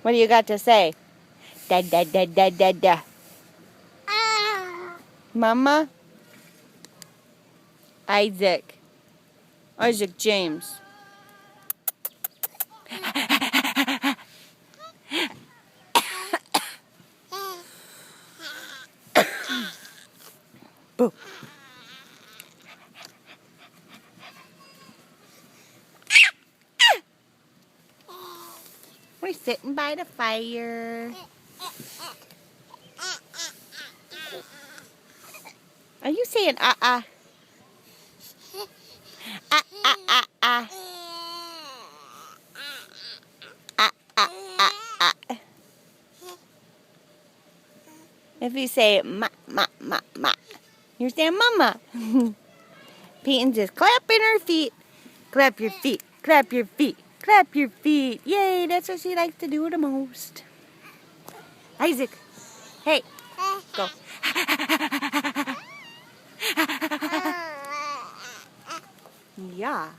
What do you got to say? Da da da da da da. Mama? Isaac. Isaac James. Boo. We're sitting by the fire. Are you saying ah? Ah ah ah ah. Ah ah ah ah. If you say ma ma ma ma, you're saying mama. Peyton's just clapping her feet. Clap your feet. Clap your feet. Clap your feet. Yay, that's what she likes to do the most. Isaac, hey, go. Yeah.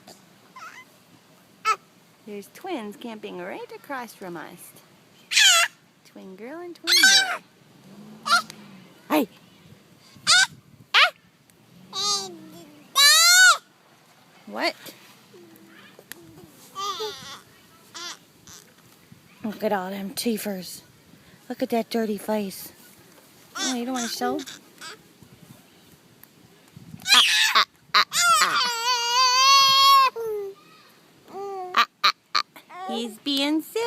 There's twins camping right across from us. Twin girl and twin boy. Hey. What? Look at all them teethers. Look at that dirty face. Oh, you don't want to show? He's being silly.